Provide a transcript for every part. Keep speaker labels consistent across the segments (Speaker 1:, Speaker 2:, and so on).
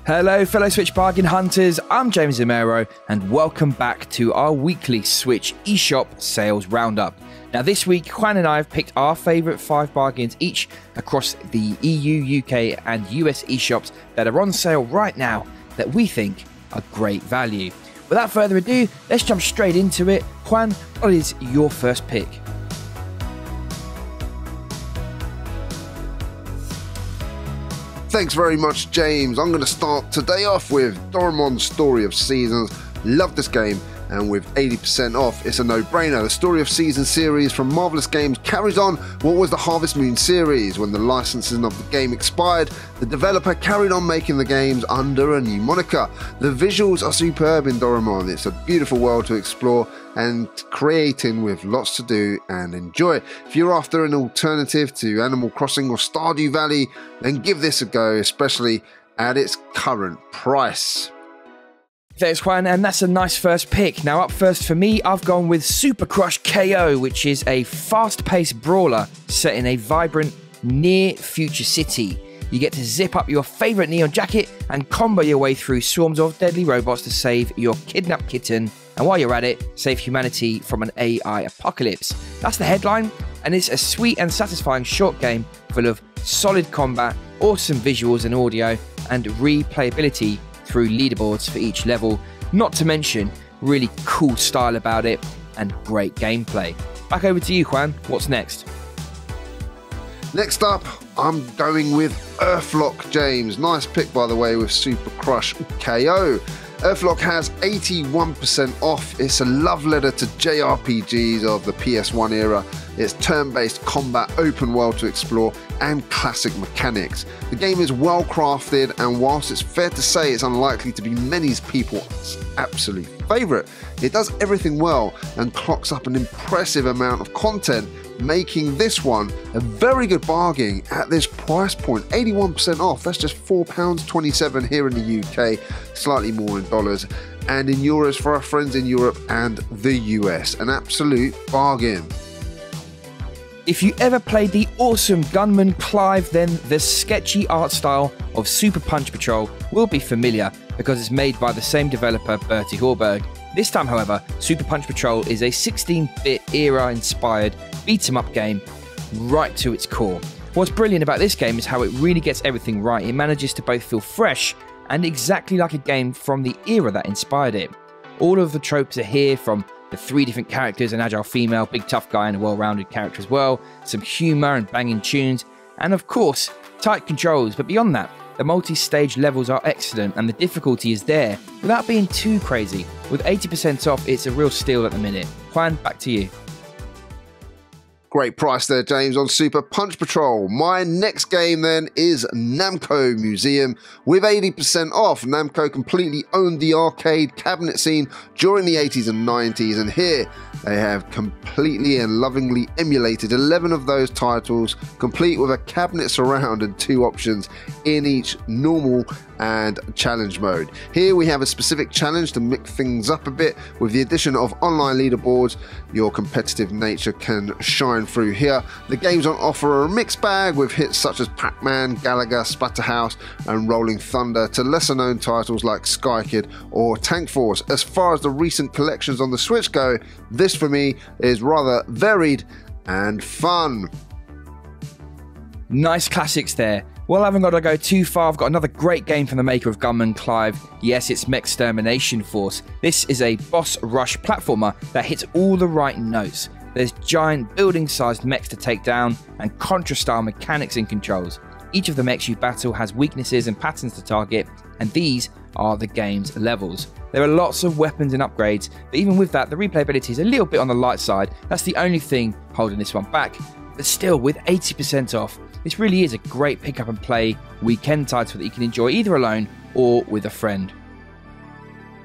Speaker 1: Hello fellow Switch bargain hunters, I'm James Zamero and welcome back to our weekly Switch eShop sales roundup. Now this week Juan and I have picked our favourite 5 bargains each across the EU, UK and US eShops that are on sale right now that we think are great value. Without further ado, let's jump straight into it. Juan, what is your first pick?
Speaker 2: Thanks very much, James. I'm going to start today off with Doraemon Story of Seasons. Love this game, and with 80% off, it's a no-brainer. The Story of Seasons series from Marvelous Games carries on what was the Harvest Moon series. When the licensing of the game expired, the developer carried on making the games under a new moniker. The visuals are superb in Doraemon. It's a beautiful world to explore and creating with lots to do and enjoy. If you're after an alternative to Animal Crossing or Stardew Valley, then give this a go, especially at its current price.
Speaker 1: There's Juan, and that's a nice first pick. Now up first for me, I've gone with Super Crush KO, which is a fast-paced brawler set in a vibrant near-future city. You get to zip up your favourite neon jacket and combo your way through swarms of deadly robots to save your kidnapped kitten, and while you're at it, save humanity from an AI apocalypse. That's the headline, and it's a sweet and satisfying short game full of solid combat, awesome visuals and audio, and replayability through leaderboards for each level, not to mention really cool style about it and great gameplay. Back over to you, Juan. What's next?
Speaker 2: Next up, I'm going with Earthlock, James. Nice pick, by the way, with Super Crush KO. Earthlock has 81% off. It's a love letter to JRPGs of the PS1 era. It's turn-based combat, open world to explore, and classic mechanics. The game is well crafted, and whilst it's fair to say it's unlikely to be many people's absolute favourite, it does everything well and clocks up an impressive amount of content, making this one a very good bargain at this price point. 81% off, that's just £4.27 here in the UK, slightly more in dollars, and in euros for our friends in Europe and the US. An absolute bargain.
Speaker 1: If you ever played the awesome Gunman Clive, then the sketchy art style of Super Punch Patrol will be familiar because it's made by the same developer, Bertie Horberg. This time, however, Super Punch Patrol is a 16-bit era-inspired beat-em-up game right to its core. What's brilliant about this game is how it really gets everything right. It manages to both feel fresh and exactly like a game from the era that inspired it. All of the tropes are here, from the 3 different characters, an agile female, big tough guy and a well-rounded character as well, some humour and banging tunes, and of course, tight controls. But beyond that, the multi-stage levels are excellent and the difficulty is there without being too crazy. With 80% off, it's a real steal at the minute. Juan, back to you.
Speaker 2: Great price there, James, on Super Punch Patrol. My next game then is Namco Museum with 80% off. Namco completely owned the arcade cabinet scene during the 80s and 90s, and here they have completely and lovingly emulated 11 of those titles, complete with a cabinet surround and 2 options in each normal and challenge mode. Here we have a specific challenge to mix things up a bit. With the addition of online leaderboards, your competitive nature can shine through here. The games on offer are a mixed bag, with hits such as Pac-Man, Galaga, Splatterhouse and Rolling Thunder, to lesser known titles like Sky Kid or Tank Force. As far as the recent collections on the Switch go, this for me is rather varied and fun.
Speaker 1: Nice classics there. Well, I haven't got to go too far. I've got another great game from the maker of Gunman Clive. Yes, it's Mechstermination Force. This is a boss rush platformer that hits all the right notes. There's giant building-sized mechs to take down and Contra-style mechanics and controls. Each of the mechs you battle has weaknesses and patterns to target, and these are the game's levels. There are lots of weapons and upgrades, but even with that, the replayability is a little bit on the light side. That's the only thing holding this one back. But still, with 80% off, this really is a great pick up and play weekend title that you can enjoy either alone or with a friend.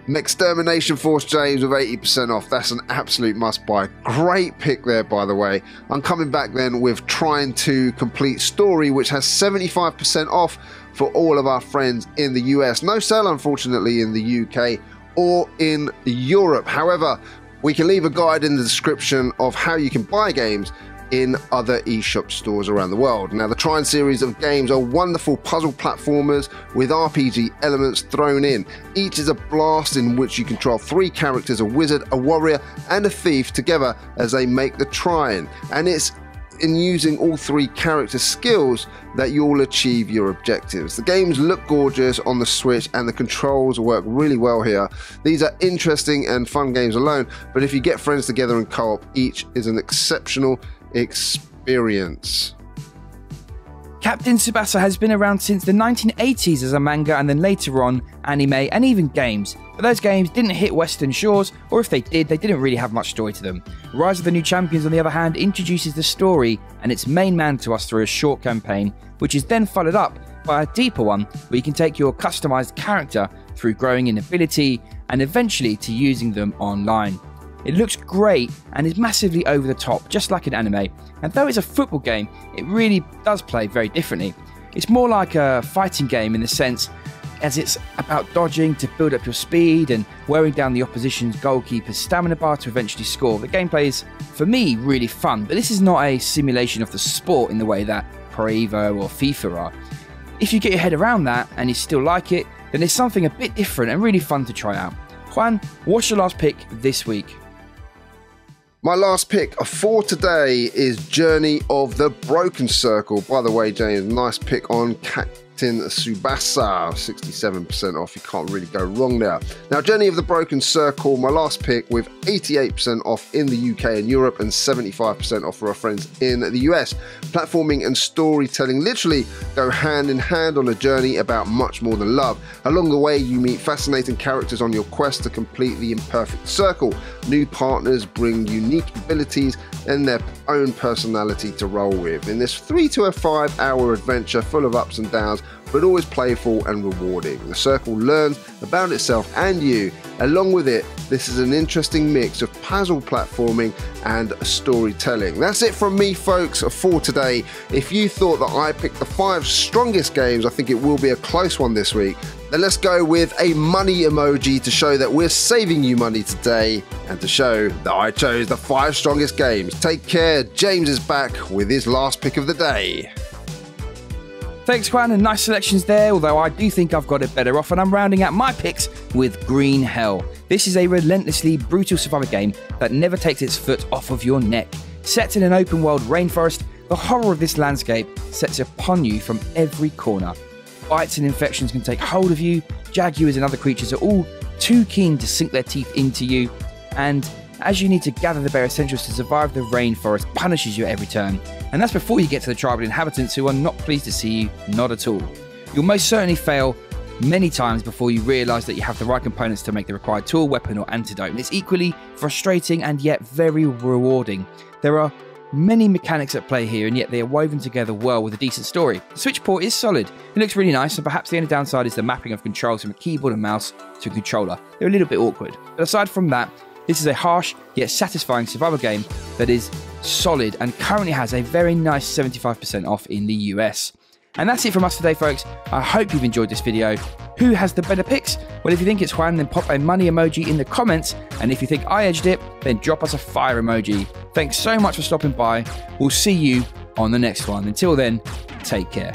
Speaker 2: Mechstermination Force, James, with 80% off. That's an absolute must buy. Great pick there, by the way. I'm coming back then with Trine 2 Complete Story, which has 75% off for all of our friends in the US. No sale, unfortunately, in the UK or in Europe. However, we can leave a guide in the description of how you can buy games in other eShop stores around the world. Now, the Trine series of games are wonderful puzzle platformers with RPG elements thrown in. Each is a blast in which you control 3 characters, a wizard, a warrior, and a thief together as they make the Trine. And it's in using all 3 character skills that you'll achieve your objectives. The games look gorgeous on the Switch and the controls work really well here. These are interesting and fun games alone, but if you get friends together in co-op, each is an exceptional experience.
Speaker 1: Captain Tsubasa has been around since the 1980s as a manga and then later on anime and even games, but those games didn't hit Western shores, or if they did, they didn't really have much story to them. Rise of the New Champions, on the other hand, introduces the story and its main man to us through a short campaign, which is then followed up by a deeper one where you can take your customized character through growing in ability and eventually to using them online. It looks great and is massively over the top, just like an anime, and though it's a football game, it really does play very differently. It's more like a fighting game in the sense as it's about dodging to build up your speed and wearing down the opposition's goalkeeper's stamina bar to eventually score. The gameplay is, for me, really fun, but this is not a simulation of the sport in the way that Pro Evo or FIFA are. If you get your head around that and you still like it, then it's something a bit different and really fun to try out. Juan, what's your last pick this week?
Speaker 2: My last pick for today is Journey of the Broken Circle. By the way, James, nice pick on Tsubasa, 67% off. You can't really go wrong there. Now, Journey of the Broken Circle, my last pick, with 88% off in the UK and Europe and 75% off for our friends in the US. Platforming and storytelling literally go hand in hand on a journey about much more than love. Along the way, you meet fascinating characters on your quest to complete the imperfect circle. New partners bring unique abilities and their own personality to roll with in this 3 to 5 hour adventure full of ups and downs, but always playful and rewarding. The circle learns about itself and you. Along with it, this is an interesting mix of puzzle platforming and storytelling. That's it from me, folks, for today. If you thought that I picked the 5 strongest games, I think it will be a close one this week. Then let's go with a money emoji to show that we're saving you money today and to show that I chose the 5 strongest games. Take care. James is back with his last pick of the day.
Speaker 1: Thanks, Juan, and nice selections there, although I do think I've got it better off, and I'm rounding out my picks with Green Hell. This is a relentlessly brutal survival game that never takes its foot off of your neck. Set in an open world rainforest, the horror of this landscape sets upon you from every corner. Bites and infections can take hold of you, jaguars and other creatures are all too keen to sink their teeth into you, and as you need to gather the bare essentials to survive, the rainforest punishes you at every turn. And that's before you get to the tribal inhabitants who are not pleased to see you, not at all. You'll most certainly fail many times before you realise that you have the right components to make the required tool, weapon or antidote. And it's equally frustrating and yet very rewarding. There are many mechanics at play here, and yet they are woven together well with a decent story. The Switch port is solid. It looks really nice, and perhaps the only downside is the mapping of controls from a keyboard and mouse to a controller. They're a little bit awkward. But aside from that, this is a harsh yet satisfying survival game that is solid and currently has a very nice 75% off in the US. And that's it from us today, folks. I hope you've enjoyed this video. Who has the better picks? Well, if you think it's Juan, then pop a money emoji in the comments. And if you think I edged it, then drop us a fire emoji. Thanks so much for stopping by. We'll see you on the next one. Until then, take care.